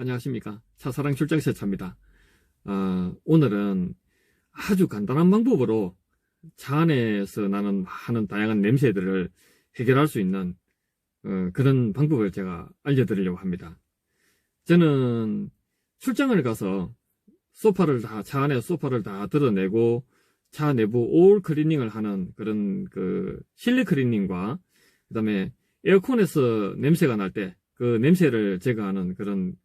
안녕하십니까. 차사랑 출장세차입니다. 오늘은 아주 간단한 방법으로 차 안에서 나는 많은 다양한 냄새들을 해결할 수 있는 그런 방법을 제가 알려드리려고 합니다. 저는 출장을 가서 차 안에 소파를 다 드러내고 차 내부 올 클리닝을 하는 그런 실내 클리닝과 그 다음에 에어컨에서 냄새가 날 때 그 냄새를 제거하는 그런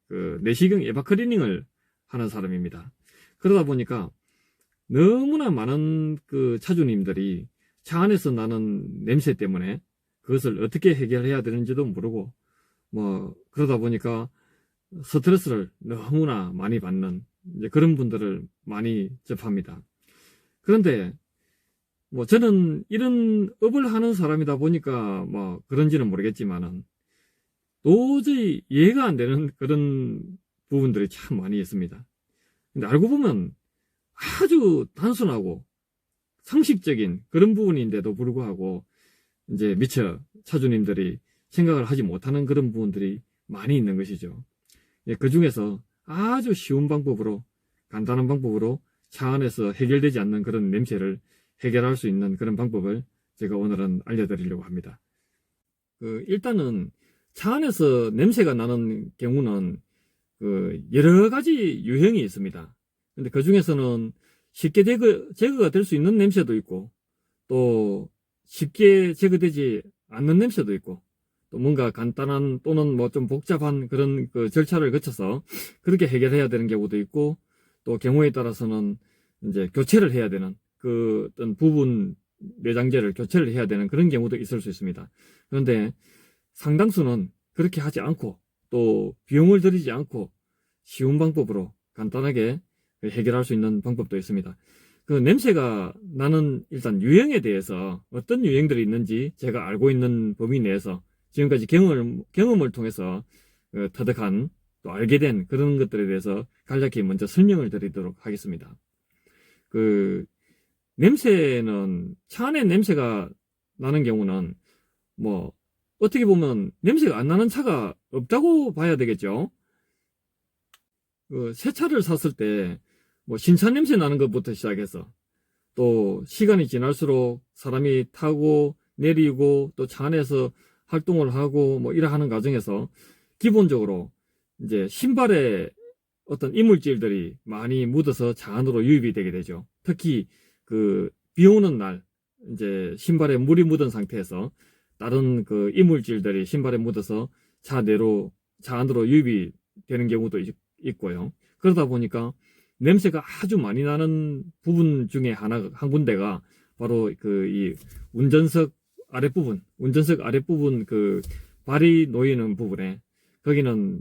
내시경 에바 클리닝을 하는 사람입니다. 그러다 보니까 너무나 많은 차주님들이 차 안에서 나는 냄새 때문에 그것을 어떻게 해결해야 되는지도 모르고 그러다 보니까 스트레스를 너무나 많이 받는 이제 그런 분들을 많이 접합니다. 그런데 저는 이런 업을 하는 사람이다 보니까 그런지는 모르겠지만은 도저히 이해가 안 되는 그런 부분들이 참 많이 있습니다. 근데 알고 보면 아주 단순하고 상식적인 그런 부분인데도 불구하고 이제 미처 차주님들이 생각을 하지 못하는 그런 부분들이 많이 있는 것이죠. 그 중에서 아주 쉬운 방법으로, 간단한 방법으로 차 안에서 해결되지 않는 그런 냄새를 해결할 수 있는 그런 방법을 제가 오늘은 알려드리려고 합니다. 일단은 차 안에서 냄새가 나는 경우는 여러 가지 유형이 있습니다. 근데 그 중에서는 쉽게 제거가 될 수 있는 냄새도 있고, 또 쉽게 제거되지 않는 냄새도 있고, 또 뭔가 간단한 또는 좀 복잡한 그런 절차를 거쳐서 그렇게 해결해야 되는 경우도 있고, 또 경우에 따라서는 이제 교체를 해야 되는 어떤 부분 내장재를 교체를 해야 되는 그런 경우도 있을 수 있습니다. 그런데 상당수는 그렇게 하지 않고 또 비용을 들이지 않고 쉬운 방법으로 간단하게 해결할 수 있는 방법도 있습니다. 냄새가 나는 일단 유형에 대해서 어떤 유형들이 있는지 제가 알고 있는 범위 내에서 지금까지 경험을 통해서 터득한 또 알게 된 그런 것들에 대해서 간략히 먼저 설명을 드리도록 하겠습니다. 냄새는 차 안에 냄새가 나는 경우는 어떻게 보면 냄새가 안 나는 차가 없다고 봐야 되겠죠. 새 차를 샀을 때 신차 냄새 나는 것부터 시작해서 또 시간이 지날수록 사람이 타고 내리고 또 차 안에서 활동을 하고 이래 하는 과정에서 기본적으로 이제 신발에 어떤 이물질들이 많이 묻어서 차 안으로 유입이 되게 되죠. 특히 비 오는 날 이제 신발에 물이 묻은 상태에서 다른 이물질들이 신발에 묻어서 차 안으로 유입이 되는 경우도 있고요. 그러다 보니까 냄새가 아주 많이 나는 부분 중에 한 군데가 바로 이 운전석 아랫부분 발이 놓이는 부분에 거기는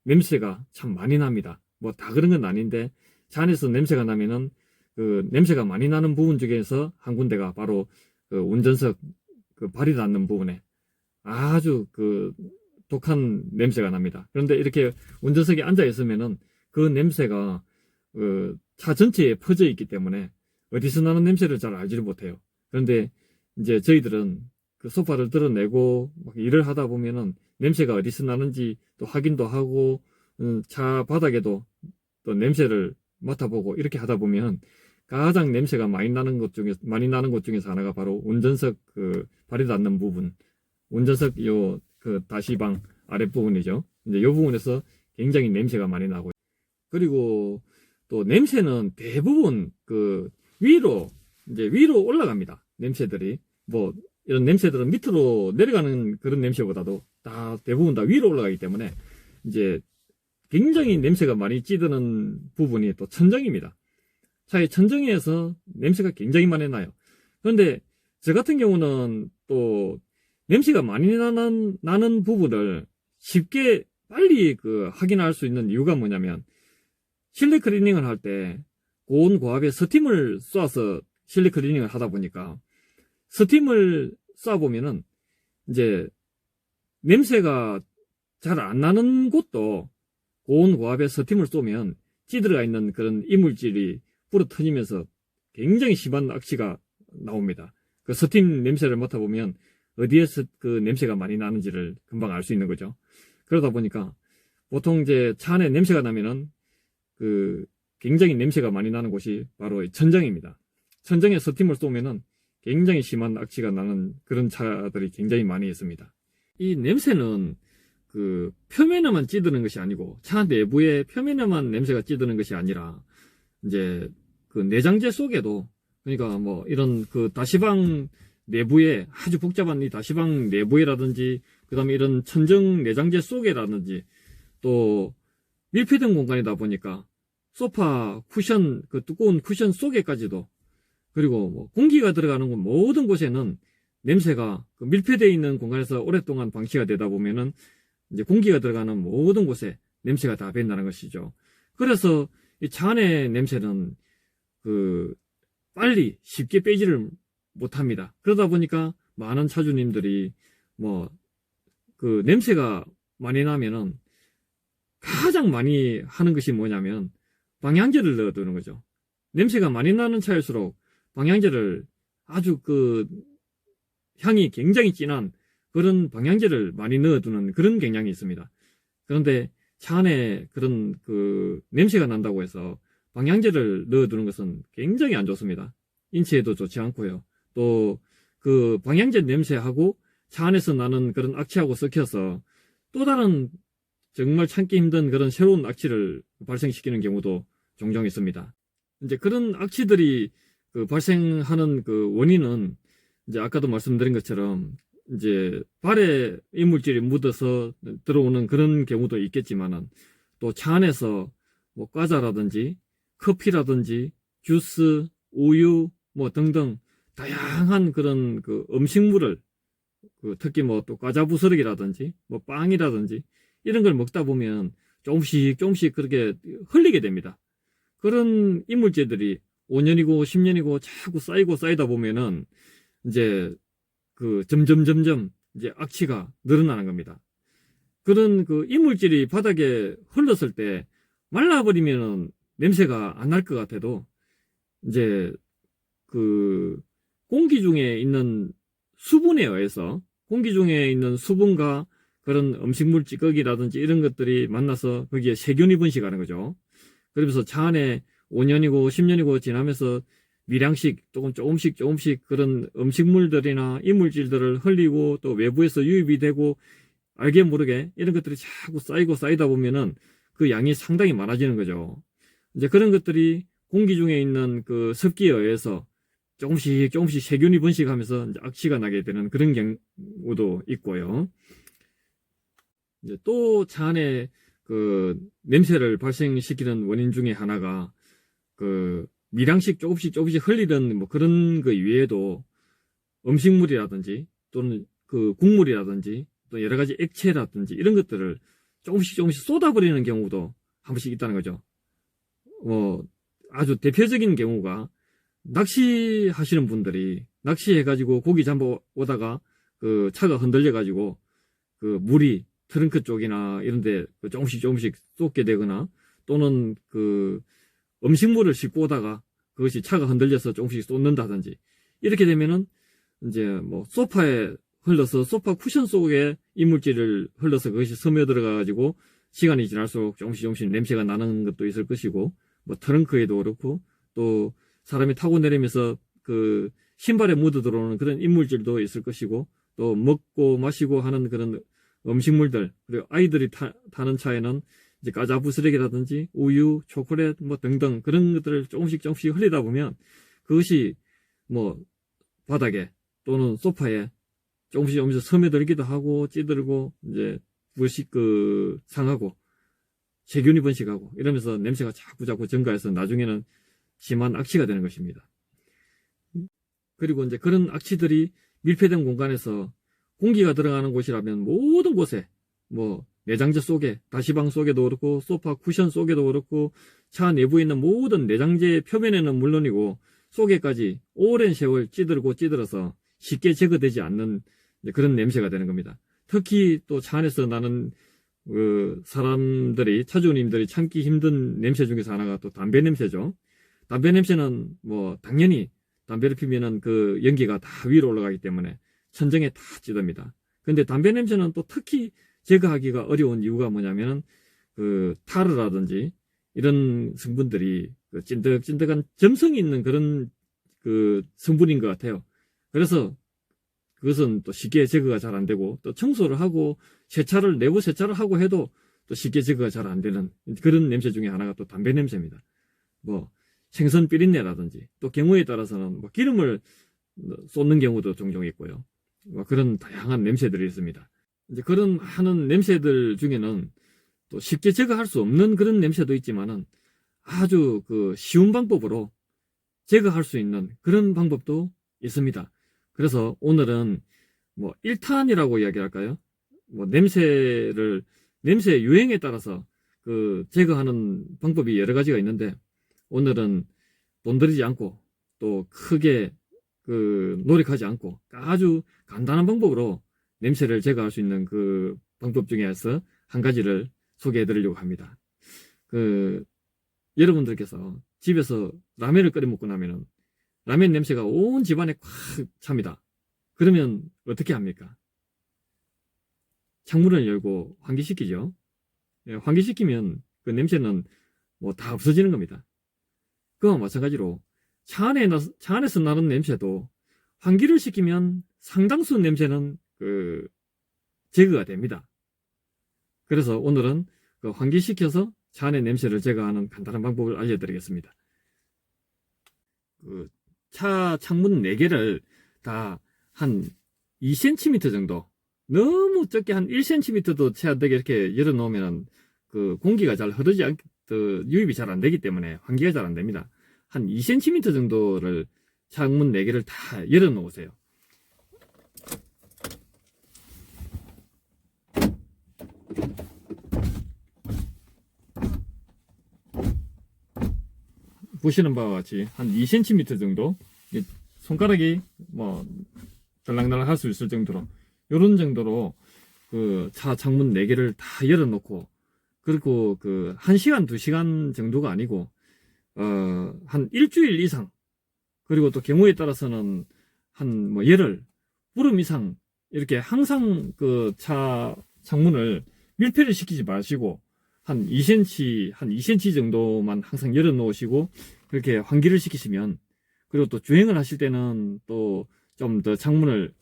냄새가 참 많이 납니다. 다 그런 건 아닌데 차 안에서 냄새가 나면은 냄새가 많이 나는 부분 중에서 한 군데가 바로 운전석 발이 닿는 부분에 아주 독한 냄새가 납니다. 그런데 이렇게 운전석에 앉아 있으면은 그 냄새가 차 전체에 퍼져 있기 때문에 어디서 나는 냄새를 잘 알지를 못해요. 그런데 이제 저희들은 소파를 드러내고 일을 하다 보면은 냄새가 어디서 나는지 또 확인도 하고 차 바닥에도 또 냄새를 맡아보고 이렇게 하다 보면 가장 냄새가 많이 나는 곳 중에서 하나가 바로 운전석 발이 닿는 부분, 운전석 다시방 아랫부분이죠. 이제 이 부분에서 굉장히 냄새가 많이 나고, 그리고 또 냄새는 대부분 위로 올라갑니다. 냄새들이 이런 냄새들은 밑으로 내려가는 그런 냄새보다도 대부분 다 위로 올라가기 때문에 이제 굉장히 냄새가 많이 찌드는 부분이 또 천정입니다. 차의 천정에서 냄새가 굉장히 많이 나요. 그런데 저 같은 경우는 또 냄새가 많이 나는 부분을 쉽게 빨리 확인할 수 있는 이유가 뭐냐면, 실내 클리닝을 할 때 고온 고압에 스팀을 쏴서 실내 클리닝을 하다 보니까 스팀을 쏴보면은 이제 냄새가 잘 안 나는 곳도 고온 고압에 스팀을 쏘면 찌들어가 있는 그런 이물질이 불어터지면서 굉장히 심한 악취가 나옵니다. 스팀 냄새를 맡아보면 어디에서 냄새가 많이 나는지를 금방 알 수 있는 거죠. 그러다 보니까 보통 이제 차 안에 냄새가 나면은 굉장히 냄새가 많이 나는 곳이 바로 천정입니다. 천정에 스팀을 쏘면은 굉장히 심한 악취가 나는 그런 차들이 굉장히 많이 있습니다. 이 냄새는 표면에만 찌드는 것이 아니고 차 내부의 표면에만 냄새가 찌드는 것이 아니라 이제 내장재 속에도, 그러니까 뭐 이런 다시방 내부에 아주 복잡한 이 다시방 내부에라든지 그 다음에 이런 천정 내장재 속에라든지 또 밀폐된 공간이다 보니까 소파 쿠션, 두꺼운 쿠션 속에까지도, 그리고 뭐 공기가 들어가는 모든 곳에는 냄새가 밀폐되어 있는 공간에서 오랫동안 방치가 되다 보면은 이제 공기가 들어가는 모든 곳에 냄새가 다 밴다는 것이죠. 그래서 이 차 안의 냄새는 빨리 쉽게 빼지를 못합니다. 그러다 보니까 많은 차주님들이 냄새가 많이 나면은 가장 많이 하는 것이 뭐냐면 방향제를 넣어두는 거죠. 냄새가 많이 나는 차일수록 방향제를 아주 향이 굉장히 진한 그런 방향제를 많이 넣어두는 그런 경향이 있습니다. 그런데 차 안에 그런 냄새가 난다고 해서 방향제를 넣어두는 것은 굉장히 안 좋습니다. 인체에도 좋지 않고요. 또 방향제 냄새하고 차 안에서 나는 그런 악취하고 섞여서 또 다른 정말 참기 힘든 그런 새로운 악취를 발생시키는 경우도 종종 있습니다. 이제 그런 악취들이 발생하는 원인은 이제 아까도 말씀드린 것처럼 이제 발에 이물질이 묻어서 들어오는 그런 경우도 있겠지만은 또 차 안에서 뭐 과자라든지 커피라든지 주스, 우유 뭐 등등 다양한 그런 음식물을 특히 뭐 또 과자 부스러기라든지 뭐 빵이라든지 이런 걸 먹다 보면 조금씩 그렇게 흘리게 됩니다. 그런 이물질들이 5년이고 10년이고 자꾸 쌓이다 보면은 이제 점점 이제 악취가 늘어나는 겁니다. 그런 이물질이 바닥에 흘렀을 때 말라버리면은 냄새가 안 날 것 같아도 이제 공기 중에 있는 수분에 의해서 공기 중에 있는 수분과 그런 음식물 찌꺼기라든지 이런 것들이 만나서 거기에 세균이 번식하는 거죠. 그러면서 차 안에 5년이고 10년이고 지나면서 밀양식 조금씩 그런 음식물들이나 이물질들을 흘리고 또 외부에서 유입이 되고 알게 모르게 이런 것들이 자꾸 쌓이다 보면은 그 양이 상당히 많아지는 거죠. 이제 그런 것들이 공기 중에 있는 습기에 의해서 조금씩 세균이 번식하면서 이제 악취가 나게 되는 그런 경우도 있고요. 이제 또 차 안에 냄새를 발생시키는 원인 중에 하나가 밀양식 조금씩 흘리는 뭐 그런 거 이외에도 음식물이라든지 또는 국물이라든지 또 여러 가지 액체라든지 이런 것들을 조금씩 쏟아버리는 경우도 한 번씩 있다는 거죠. 아주 대표적인 경우가 낚시하시는 분들이 낚시해가지고 고기 잡아 오다가 차가 흔들려가지고 물이 트렁크 쪽이나 이런데 조금씩 쏟게 되거나 또는 음식물을 싣고 오다가 그것이 차가 흔들려서 조금씩 쏟는다든지 이렇게 되면은 이제 뭐 소파에 흘러서 소파 쿠션 속에 이물질을 흘러서 그것이 스며들어가지고 시간이 지날수록 조금씩 냄새가 나는 것도 있을 것이고 뭐 트렁크에도 그렇고 또 사람이 타고 내리면서 신발에 묻어 들어오는 그런 이물질도 있을 것이고 또 먹고 마시고 하는 그런 음식물들 그리고 아이들이 타는 차에는 이제 과자 부스러기라든지 우유, 초콜릿 뭐 등등 그런 것들을 조금씩 흘리다 보면 그것이 뭐 바닥에 또는 소파에 조금씩 스며들기도 하고 찌들고 이제 물씩 상하고 세균이 번식하고 이러면서 냄새가 자꾸 증가해서 나중에는 심한 악취가 되는 것입니다. 그리고 이제 그런 악취들이 밀폐된 공간에서 공기가 들어가는 곳이라면 모든 곳에 뭐 내장재 속에 다시방 속에도 그렇고 소파 쿠션 속에도 그렇고 차 내부에 있는 모든 내장재 표면에는 물론이고 속에까지 오랜 세월 찌들어서 쉽게 제거되지 않는 그런 냄새가 되는 겁니다. 특히 또 차 안에서 나는 사람들이 차주님들이 참기 힘든 냄새 중에서 하나가 또 담배 냄새죠. 담배 냄새는 뭐 당연히 담배를 피면은 연기가 다 위로 올라가기 때문에 천정에 다 찌듭니다. 근데 담배 냄새는 또 특히 제거하기가 어려운 이유가 뭐냐면은 그 타르라든지 이런 성분들이 그 찐득찐득한 점성이 있는 그런 그 성분인 것 같아요. 그래서 그것은 또 쉽게 제거가 잘 안 되고, 또 청소를 하고 내부 세차를 하고 해도 또 쉽게 제거가 잘 안 되는 그런 냄새 중에 하나가 또 담배 냄새입니다. 뭐 생선 비린내라든지, 또 경우에 따라서는 뭐 기름을 쏟는 경우도 종종 있고요. 뭐 그런 다양한 냄새들이 있습니다. 이제 그런 하는 냄새들 중에는 또 쉽게 제거할 수 없는 그런 냄새도 있지만은 아주 그 쉬운 방법으로 제거할 수 있는 그런 방법도 있습니다. 그래서 오늘은 뭐 1탄이라고 이야기할까요? 뭐 냄새 유행에 따라서 그 제거하는 방법이 여러 가지가 있는데, 오늘은 돈 들이지 않고 또 크게 그 노력하지 않고 아주 간단한 방법으로 냄새를 제거할 수 있는 그 방법 중에서 한 가지를 소개해 드리려고 합니다. 그 여러분들께서 집에서 라면을 끓여 먹고 나면은 라면 냄새가 온 집안에 꽉 찹니다. 그러면 어떻게 합니까? 창문을 열고 환기시키죠. 예, 환기시키면 그 냄새는 뭐 다 없어지는 겁니다. 그와 마찬가지로 차 안에서 나는 냄새도 환기를 시키면 상당수 냄새는 그 제거가 됩니다. 그래서 오늘은 그 환기시켜서 차 안의 냄새를 제거하는 간단한 방법을 알려드리겠습니다. 그 차 창문 4개를 다 한 2cm 정도, 너무 적게 한 1cm도 채 안 되게 이렇게 열어놓으면 그 공기가 잘 흐르지 않게, 유입이 잘 안 되기 때문에 환기가 잘 안 됩니다. 한 2cm 정도를 창문 4개를 다 열어놓으세요. 보시는 바와 같이 한 2cm 정도, 손가락이 뭐 들락날락 할 수 있을 정도로, 요런 정도로 그 차 창문 4개를 다 열어놓고, 그리고 그 1시간 2시간 정도가 아니고 한 일주일 이상, 그리고 또 경우에 따라서는 한 뭐 열흘, 보름 이상 이렇게 항상 그 차 창문을 밀폐를 시키지 마시고 한 2cm 정도만 항상 열어 놓으시고 그렇게 환기를 시키시면, 그리고 또 주행을 하실 때는 또 좀 더 창문을,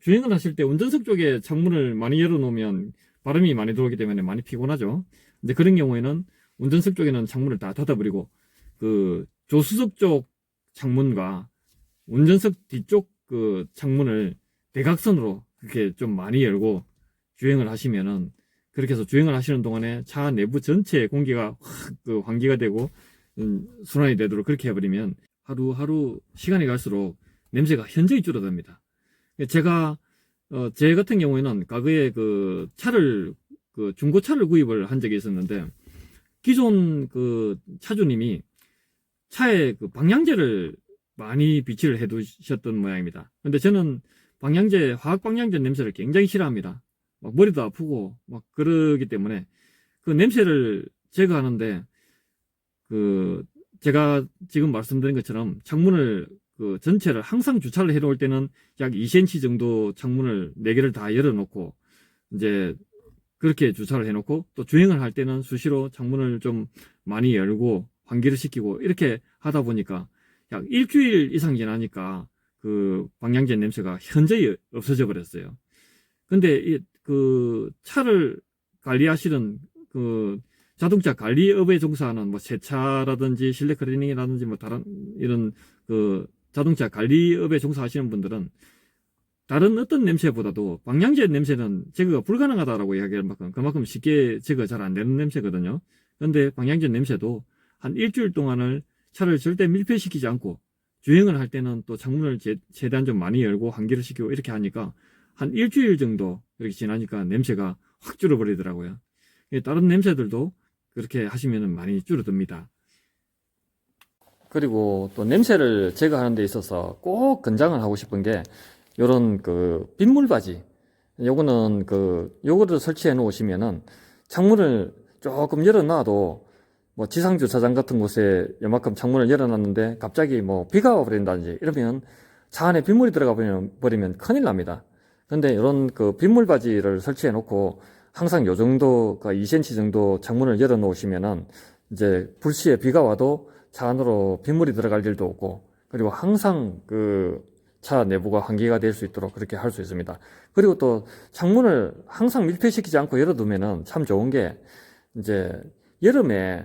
주행을 하실 때 운전석 쪽에 창문을 많이 열어 놓으면 바람이 많이 들어오기 때문에 많이 피곤하죠. 근데 그런 경우에는 운전석 쪽에는 창문을 다 닫아버리고 그 조수석 쪽 창문과 운전석 뒤쪽 그 창문을 대각선으로 그렇게 좀 많이 열고 주행을 하시면은, 그렇게 해서 주행을 하시는 동안에 차 내부 전체의 공기가 확 그 환기가 되고 순환이 되도록 그렇게 해버리면 하루하루 시간이 갈수록 냄새가 현저히 줄어듭니다. 제가 제 같은 경우에는 과거에 그 중고차를 구입을 한 적이 있었는데, 기존 그 차주님이 차에 그 방향제를 많이 비치를 해 두셨던 모양입니다. 근데 저는 화학 방향제 냄새를 굉장히 싫어합니다. 막 머리도 아프고 막 그러기 때문에 그 냄새를 제거하는데, 그 제가 지금 말씀드린 것처럼 창문을 그 전체를 항상 주차를 해 놓을 때는 약 2cm 정도 창문을 4개를 다 열어 놓고, 이제 그렇게 주차를 해 놓고, 또 주행을 할 때는 수시로 창문을 좀 많이 열고 환기를 시키고 이렇게 하다 보니까 약 일주일 이상 지나니까 그 방향제 냄새가 현저히 없어져 버렸어요. 근데 그 차를 관리하시는 그 자동차 관리업에 종사하는 뭐 세차라든지 실내 클리닝이라든지 뭐 다른 이런 그 자동차 관리업에 종사하시는 분들은 다른 어떤 냄새보다도 방향제 냄새는 제거가 불가능하다라고 이야기할 만큼 그만큼 쉽게 제거가 잘 안 되는 냄새거든요. 그런데 방향제 냄새도 한 일주일 동안을 차를 절대 밀폐시키지 않고 주행을 할 때는 또 창문을 최대한 좀 많이 열고 환기를 시키고 이렇게 하니까 한 일주일 정도 이렇게 지나니까 냄새가 확 줄어버리더라고요. 다른 냄새들도 그렇게 하시면 많이 줄어듭니다. 그리고 또 냄새를 제거하는 데 있어서 꼭 권장을 하고 싶은 게 요런 그 빗물바지, 요거는 요거를 설치해 놓으시면은 창문을 조금 열어놔도 뭐 지상주차장 같은 곳에 요만큼 창문을 열어놨는데 갑자기 뭐 비가 와버린다든지 이러면 차 안에 빗물이 들어가 버리면 큰일 납니다. 근데 이런 그 빗물바지를 설치해 놓고 항상 요 정도가 2cm 정도 창문을 열어 놓으시면은 이제 불시에 비가 와도 차 안으로 빗물이 들어갈 일도 없고, 그리고 항상 그 차 내부가 환기가 될 수 있도록 그렇게 할 수 있습니다. 그리고 또 창문을 항상 밀폐시키지 않고 열어두면은 참 좋은 게, 이제 여름에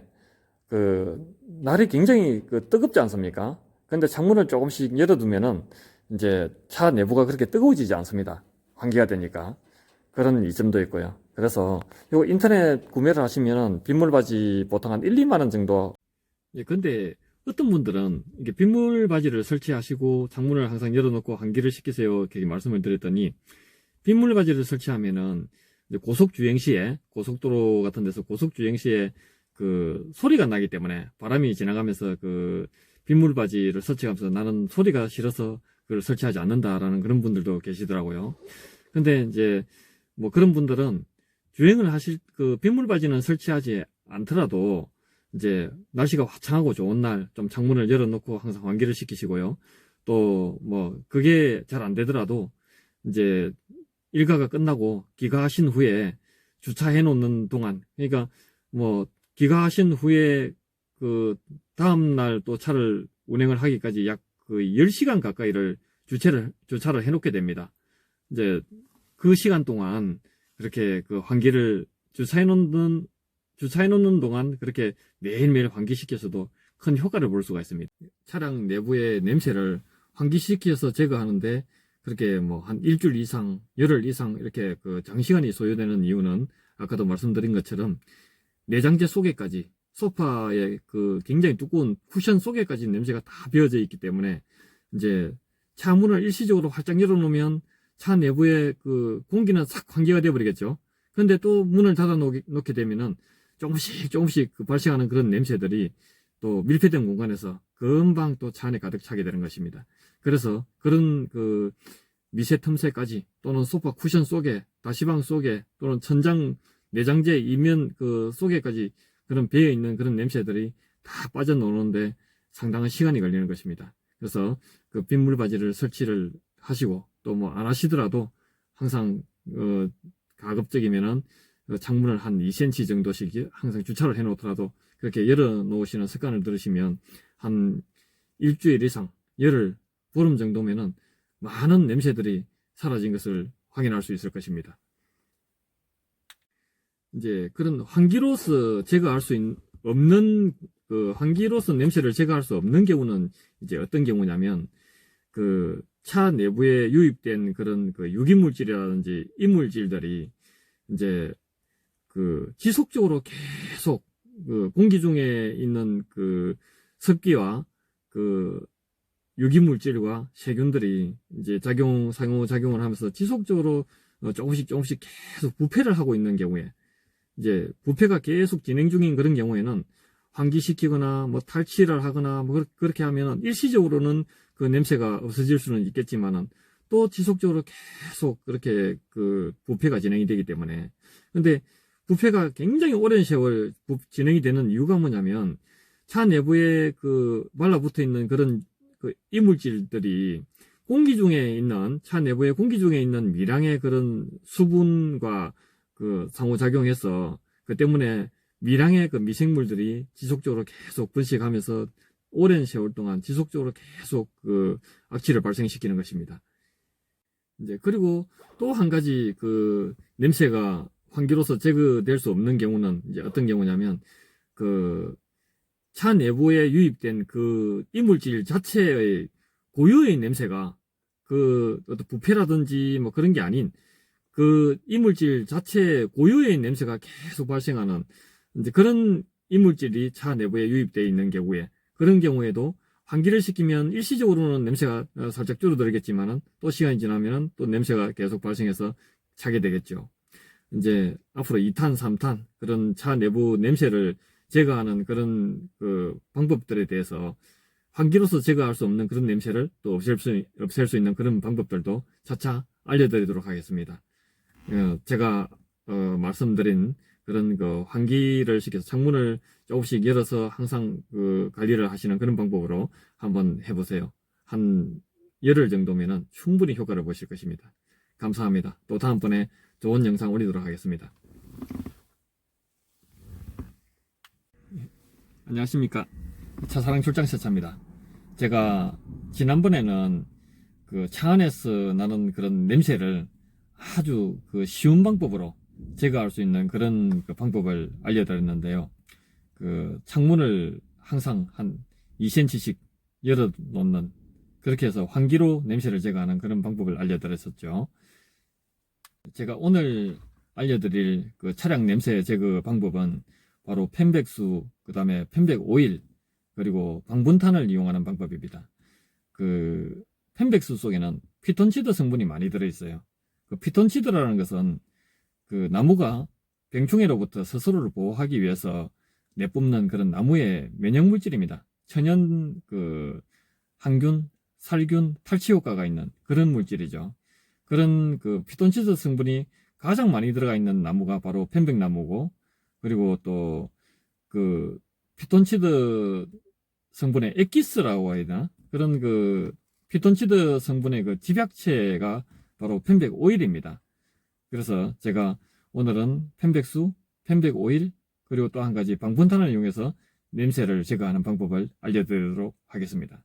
그 날이 굉장히 그 뜨겁지 않습니까? 근데 창문을 조금씩 열어두면은 이제 차 내부가 그렇게 뜨거워지지 않습니다. 환기가 되니까. 그런 이점도 있고요. 그래서 요 인터넷 구매를 하시면은 빗물바지 보통 한 1, 2만 원 정도. 예, 근데 어떤 분들은 이게 빗물바지를 설치하시고 창문을 항상 열어놓고 환기를 시키세요, 이렇게 말씀을 드렸더니, 빗물바지를 설치하면은 이제 고속주행 시에, 고속도로 같은 데서 고속주행 시에 그 소리가 나기 때문에, 바람이 지나가면서 그 빗물바지를 설치하면서 나는 소리가 싫어서 그걸 설치하지 않는다라는 그런 분들도 계시더라고요. 근데 이제 뭐 그런 분들은 주행을 하실 그 빗물바지는 설치하지 않더라도 이제 날씨가 화창하고 좋은 날 좀 창문을 열어놓고 항상 환기를 시키시고요. 또 뭐 그게 잘 안 되더라도 이제 일과가 끝나고 귀가하신 후에 주차해 놓는 동안, 그러니까 뭐 귀가하신 후에 그 다음 날 또 차를 운행을 하기까지 약 그 10시간 가까이를 주차를 해 놓게 됩니다. 이제 그 시간 동안 그렇게 그 환기를 주차해 놓는 동안 그렇게 매일매일 환기시켜서도 큰 효과를 볼 수가 있습니다. 차량 내부의 냄새를 환기시켜서 제거하는데 그렇게 뭐 한 일주일 이상, 열흘 이상 이렇게 그 장시간이 소요되는 이유는, 아까도 말씀드린 것처럼 내장재 속에까지, 소파의 그 굉장히 두꺼운 쿠션 속에까지 냄새가 다 배어져 있기 때문에, 이제 차 문을 일시적으로 활짝 열어놓으면 차 내부의 그 공기는 싹 환기가 되어버리겠죠. 근데 또 문을 닫아 놓게 되면은 조금씩 그 발생하는 그런 냄새들이 또 밀폐된 공간에서 금방 또 차 안에 가득 차게 되는 것입니다. 그래서 그런 그 미세 틈새까지, 또는 소파 쿠션 속에, 다시방 속에, 또는 천장 내장재 이면 그 속에까지 그런 배어 있는 그런 냄새들이 다 빠져나오는데 상당한 시간이 걸리는 것입니다. 그래서 그 빗물바지를 설치를 하시고, 또 뭐 안 하시더라도 항상 가급적이면은 창문을 한 2cm 정도씩 항상 주차를 해 놓더라도 그렇게 열어 놓으시는 습관을 들으시면 한 일주일 이상, 열흘, 보름 정도면은 많은 냄새들이 사라진 것을 확인할 수 있을 것입니다. 이제 그런 환기로서 제거할 수 없는, 그 환기로서 냄새를 제거할 수 없는 경우는 이제 어떤 경우냐면, 그 차 내부에 유입된 그런 그 유기물질이라든지 이물질들이 이제 그 지속적으로 계속 그 공기 중에 있는 그 습기와 그 유기물질과 세균들이 이제 상호작용을 하면서 지속적으로 조금씩 계속 부패를 하고 있는 경우에, 이제 부패가 계속 진행 중인 그런 경우에는 환기시키거나 뭐 탈취를 하거나 뭐 그렇게 하면 일시적으로는 그 냄새가 없어질 수는 있겠지만은 또 지속적으로 계속 그렇게 그 부패가 진행이 되기 때문에. 근데 부패가 굉장히 오랜 세월 진행이 되는 이유가 뭐냐면, 차 내부에 그 말라붙어 있는 그런 그 이물질들이 차 내부의 공기 중에 있는 미량의 그런 수분과 그 상호작용해서, 그 때문에 미량의 그 미생물들이 지속적으로 계속 번식하면서 오랜 세월 동안 지속적으로 계속 그 악취를 발생시키는 것입니다. 이제 그리고 또 한 가지 그 냄새가 환기로서 제거될 수 없는 경우는 이제 어떤 경우냐면, 그 차 내부에 유입된 그 이물질 자체의 고유의 냄새가, 그 어떤 부패라든지 뭐 그런 게 아닌 그 이물질 자체 고유의 냄새가 계속 발생하는, 이제 그런 이물질이 차 내부에 유입되어 있는 경우에, 그런 경우에도 환기를 시키면 일시적으로는 냄새가 살짝 줄어들겠지만은 또 시간이 지나면은 또 냄새가 계속 발생해서 차게 되겠죠. 이제 앞으로 2탄, 3탄 그런 차 내부 냄새를 제거하는 그런 그 방법들에 대해서, 환기로서 제거할 수 없는 그런 냄새를 또 없앨 수 있는 그런 방법들도 차차 알려드리도록 하겠습니다. 제가 말씀드린 그런 그 환기를 시켜서 창문을 조금씩 열어서 항상 그 관리를 하시는 그런 방법으로 한번 해보세요. 한 열흘 정도면은 충분히 효과를 보실 것입니다. 감사합니다. 또 다음번에 좋은 영상 올리도록 하겠습니다. 안녕하십니까. 차사랑 출장세차입니다. 제가 지난번에는 그 차 안에서 나는 그런 냄새를 아주 그 쉬운 방법으로 제거할 수 있는 그런 그 방법을 알려드렸는데요. 그 창문을 항상 한 2cm씩 열어 놓는, 그렇게 해서 환기로 냄새를 제거하는 그런 방법을 알려드렸었죠. 제가 오늘 알려드릴 그 차량 냄새 제거 방법은 바로 편백수, 그 다음에 편백 오일, 그리고 방분탄을 이용하는 방법입니다. 그 편백수 속에는 피톤치드 성분이 많이 들어있어요. 그 피톤치드라는 것은 그 나무가 병충해로부터 스스로를 보호하기 위해서 내뿜는 그런 나무의 면역 물질입니다. 천연 그 항균, 살균, 탈취 효과가 있는 그런 물질이죠. 그런 그 피톤치드 성분이 가장 많이 들어가 있는 나무가 바로 편백나무고, 그리고 또 그 피톤치드 성분의 엑기스라고 해야 되나? 그런 그 피톤치드 성분의 그 집약체가 바로 편백 오일입니다. 그래서 제가 오늘은 편백수, 편백 오일, 그리고 또 한 가지 방분탄을 이용해서 냄새를 제거하는 방법을 알려드리도록 하겠습니다.